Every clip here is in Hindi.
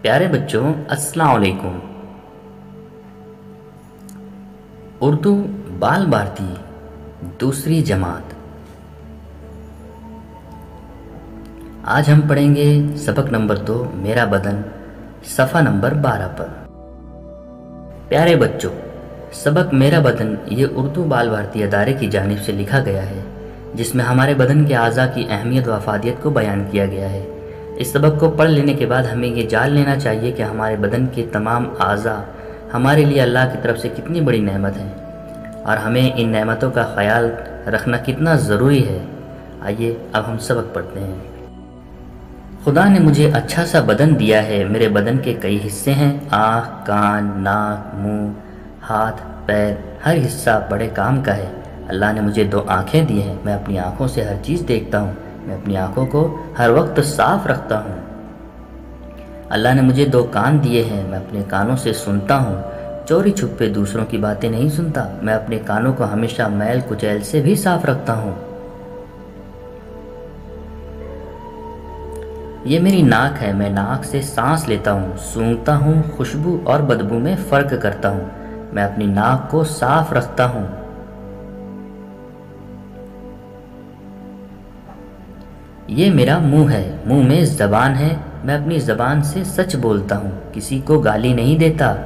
प्यारे बच्चों, अस्सलाम वालेकुम। उर्दू बाल भारती दूसरी जमात। आज हम पढ़ेंगे सबक नंबर 2 मेरा बदन, सफ़ा नंबर 12 पर। प्यारे बच्चों, सबक मेरा बदन ये उर्दू बाल भारती अदारे की जानिब से लिखा गया है, जिसमें हमारे बदन के आज़ा की अहमियत व अफादियत को बयान किया गया है। इस सबक को पढ़ लेने के बाद हमें ये जान लेना चाहिए कि हमारे बदन के तमाम आज़ा हमारे लिए अल्लाह की तरफ से कितनी बड़ी नेमत हैं और हमें इन नेमतों का ख्याल रखना कितना ज़रूरी है। आइए अब हम सबक पढ़ते हैं। खुदा ने मुझे अच्छा सा बदन दिया है। मेरे बदन के कई हिस्से हैं। आँख, कान, नाक, मुंह, हाथ, पैर, हर हिस्सा बड़े काम का है। अल्लाह ने मुझे 2 आँखें दी हैं। मैं अपनी आँखों से हर चीज़ देखता हूँ। मैं अपनी आँखों को हर वक्त साफ रखता हूँ। अल्लाह ने मुझे 2 कान दिए हैं। मैं अपने कानों से सुनता हूँ। चोरी छुपे दूसरों की बातें नहीं सुनता। मैं अपने कानों को हमेशा मैल कुचैल से भी साफ रखता हूँ। ये मेरी नाक है। मैं नाक से सांस लेता हूँ, सूंघता हूँ, खुशबू और बदबू में फ़र्क करता हूँ। मैं अपनी नाक को साफ रखता हूँ। ये मेरा मुंह है। मुंह में ज़बान है। मैं अपनी ज़बान से सच बोलता हूँ, किसी को गाली नहीं देता।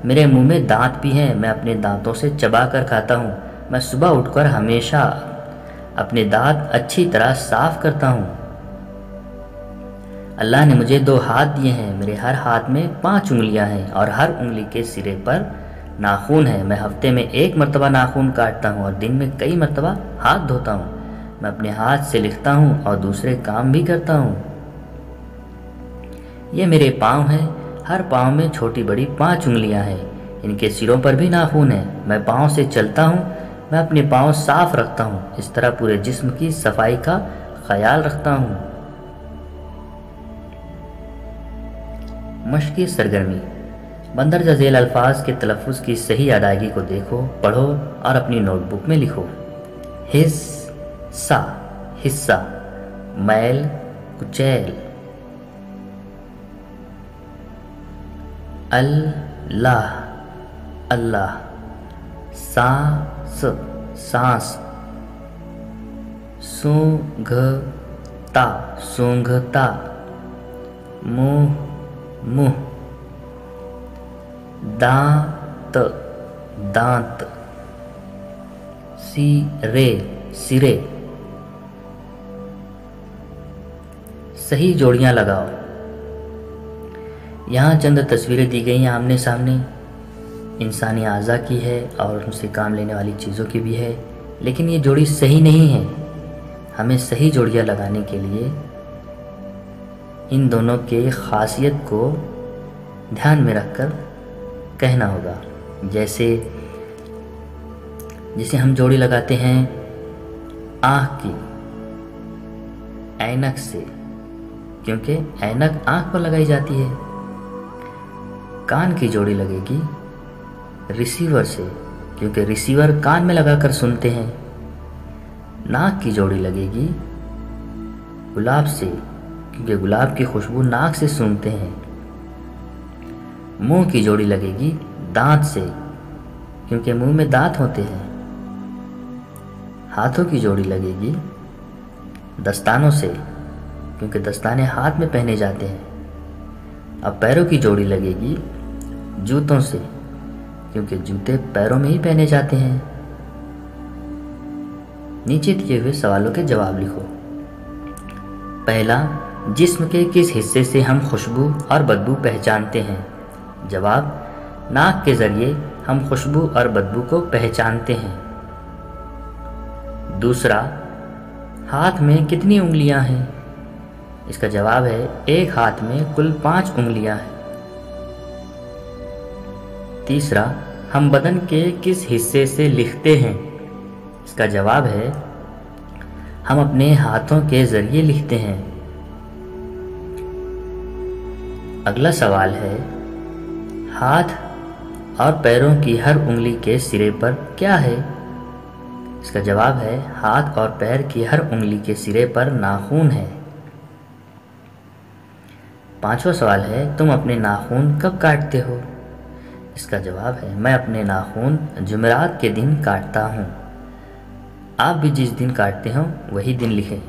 मेरे मुंह में दांत भी हैं। मैं अपने दांतों से चबा कर खाता हूँ। मैं सुबह उठकर हमेशा अपने दांत अच्छी तरह साफ करता हूँ। अल्लाह ने मुझे 2 हाथ दिए हैं। मेरे हर हाथ में 5 उंगलियां हैं और हर उंगली के सिरे पर नाखून है। मैं हफ्ते में 1 मरतबा नाखून काटता हूँ और दिन में कई मरतबा हाथ धोता हूँ। मैं अपने हाथ से लिखता हूँ और दूसरे काम भी करता हूँ। ये मेरे पाँव हैं। हर पाँव में छोटी बड़ी 5 उंगलियां हैं। इनके सिरों पर भी नाखून है। मैं पाँव से चलता हूँ। मैं अपने पाँव साफ रखता हूँ। इस तरह पूरे जिस्म की सफाई का ख्याल रखता हूँ। मश्क़ी सरगर्मी। बंदरजा झेल अल्फाज के तलफ़्फ़ुज़ की सही अदायगी को देखो, पढ़ो और अपनी नोटबुक में लिखो। हिस्सा, हिस्सा, मैल कुचैल। अल्लाह, अल्लाह, सांस, सांस, सूंघता, सूंघता, मुंह, मुंह, दांत, दांत, सिरे, सिरे। सही जोड़ियां लगाओ। यहाँ चंद तस्वीरें दी गई हैं आमने सामने। इंसानी आज़ा की है और उनसे काम लेने वाली चीज़ों की भी है, लेकिन ये जोड़ी सही नहीं है। हमें सही जोड़ियां लगाने के लिए इन दोनों के खासियत को ध्यान में रखकर कहना होगा। जैसे हम जोड़ी लगाते हैं आँख की ऐनक से, क्योंकि ऐनक आँख पर लगाई जाती है। कान की जोड़ी लगेगी रिसीवर से, क्योंकि रिसीवर कान में लगाकर सुनते हैं। नाक की जोड़ी लगेगी गुलाब से, क्योंकि गुलाब की खुशबू नाक से सूंघते हैं। मुंह की जोड़ी लगेगी दांत से, क्योंकि मुंह में दांत होते हैं। हाथों की जोड़ी लगेगी दस्तानों से, क्योंकि दस्ताने हाथ में पहने जाते हैं। अब पैरों की जोड़ी लगेगी जूतों से, क्योंकि जूते पैरों में ही पहने जाते हैं। नीचे दिए हुए सवालों के जवाब लिखो। पहला, जिस्म के किस हिस्से से हम खुशबू और बदबू पहचानते हैं? जवाब, नाक के ज़रिए हम खुशबू और बदबू को पहचानते हैं। दूसरा, हाथ में कितनी उंगलियां हैं? इसका जवाब है, एक हाथ में कुल 5 उंगलियां हैं। तीसरा, हम बदन के किस हिस्से से लिखते हैं? इसका जवाब है, हम अपने हाथों के ज़रिए लिखते हैं। अगला सवाल है, हाथ और पैरों की हर उंगली के सिरे पर क्या है? इसका जवाब है, हाथ और पैर की हर उंगली के सिरे पर नाखून है। 5वां सवाल है, तुम अपने नाखून कब काटते हो? इसका जवाब है, मैं अपने नाखून जुमेरात के दिन काटता हूँ। आप भी जिस दिन काटते हो वही दिन लिखें।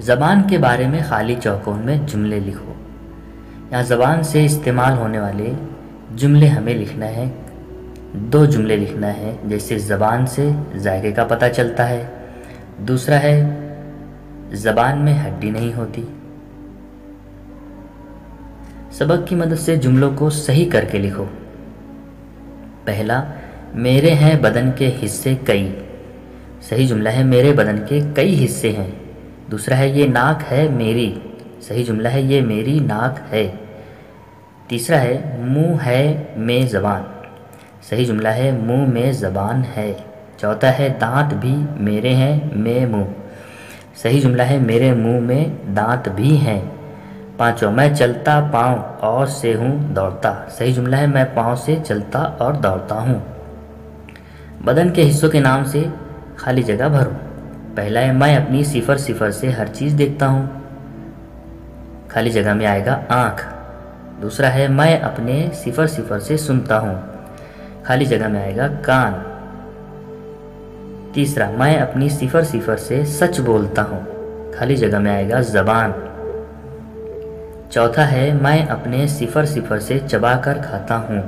ज़बान के बारे में खाली चौकोर में जुमले लिखो। यहाँ ज़बान से इस्तेमाल होने वाले जुमले हमें लिखना है। 2 जुमले लिखना है, जैसे ज़बान से जायके का पता चलता है, दूसरा है ज़बान में हड्डी नहीं होती। सबक की मदद से जुमलों को सही करके लिखो। पहला, मेरे हैं बदन के हिस्से कई। सही जुमला है, मेरे बदन के कई हिस्से हैं। दूसरा है, ये नाक है मेरी। सही जुमला है, ये मेरी नाक है। तीसरा है, मुंह है में ज़बान। सही जुमला है, मुंह में ज़बान है। चौथा है, दांत भी मेरे हैं में मुंह। सही जुमला है, मेरे मुंह में दांत भी हैं। पांचवा, मैं चलता पाँव और से हूँ दौड़ता। सही जुमला है, मैं पाँव से चलता और दौड़ता हूँ। बदन के हिस्सों के नाम से खाली जगह भरो। पहला है, मैं अपनी 0 से हर चीज़ देखता हूँ। खाली जगह में आएगा आँख। दूसरा है, मैं अपने 0 से सुनता हूँ। खाली जगह में आएगा कान। तीसरा, मैं अपनी 0 से सच बोलता हूँ। खाली जगह में आएगा ज़बान। चौथा है, मैं अपने 0 से चबा कर खाता हूँ।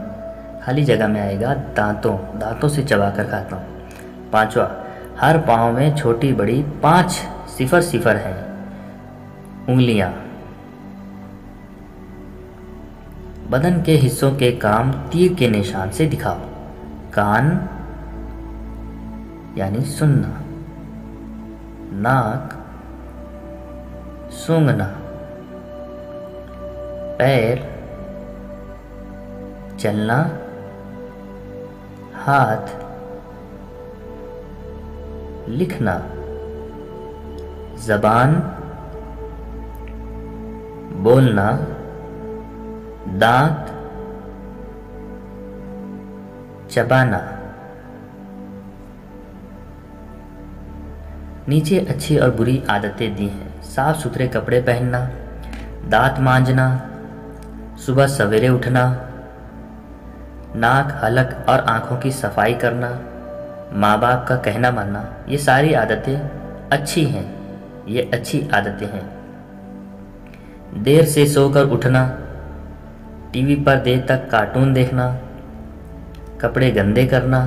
खाली जगह में आएगा दांतों से चबा कर खाता हूँ। पांचवा, हर पाँव में छोटी बड़ी 5 0 हैं, उंगलियाँ। बदन के हिस्सों के काम तीर के निशान से दिखाओ। कान यानी सुनना, नाक सूंघना, पैर चलना, हाथ लिखना, ज़बान बोलना, दांत चबाना। नीचे अच्छी और बुरी आदतें दी हैं। साफ सुथरे कपड़े पहनना, दांत मांजना, सुबह सवेरे उठना, नाक, हलक और आँखों की सफाई करना, माँ बाप का कहना मानना। ये सारी आदतें अच्छी हैं, ये अच्छी आदतें हैं। देर से सोकर उठना, टीवी पर देर तक कार्टून देखना, कपड़े गंदे करना,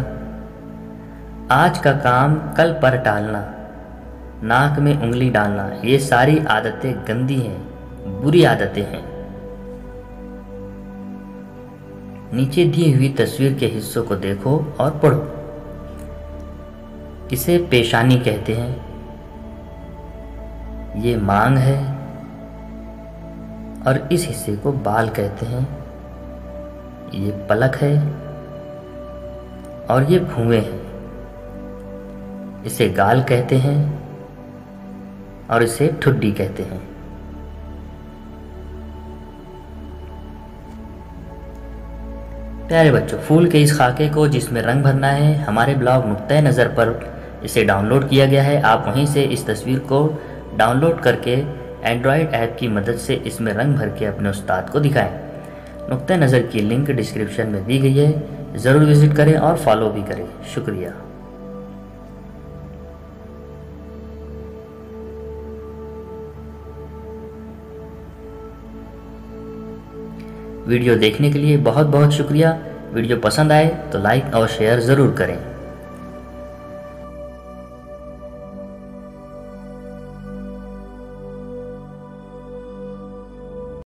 आज का काम कल पर टालना, नाक में उंगली डालना। ये सारी आदतें गंदी हैं, बुरी आदतें हैं। नीचे दी हुई तस्वीर के हिस्सों को देखो और पढ़ो। इसे पेशानी कहते हैं, ये मांग है, और इस हिस्से को बाल कहते हैं। ये पलक है और ये भुएं हैं। इसे गाल कहते हैं और इसे ठुड्डी कहते हैं। प्यारे बच्चों, फूल के इस खाके को जिसमें रंग भरना है, हमारे ब्लॉग नुक्ते नज़र पर इसे डाउनलोड किया गया है। आप वहीं से इस तस्वीर को डाउनलोड करके एंड्रॉयड ऐप की मदद से इसमें रंग भर के अपने उस्ताद को दिखाएं। नुक्ते नज़र की लिंक डिस्क्रिप्शन में दी गई है, ज़रूर विज़िट करें और फॉलो भी करें। शुक्रिया। वीडियो देखने के लिए बहुत बहुत शुक्रिया। वीडियो पसंद आए तो लाइक और शेयर ज़रूर करें।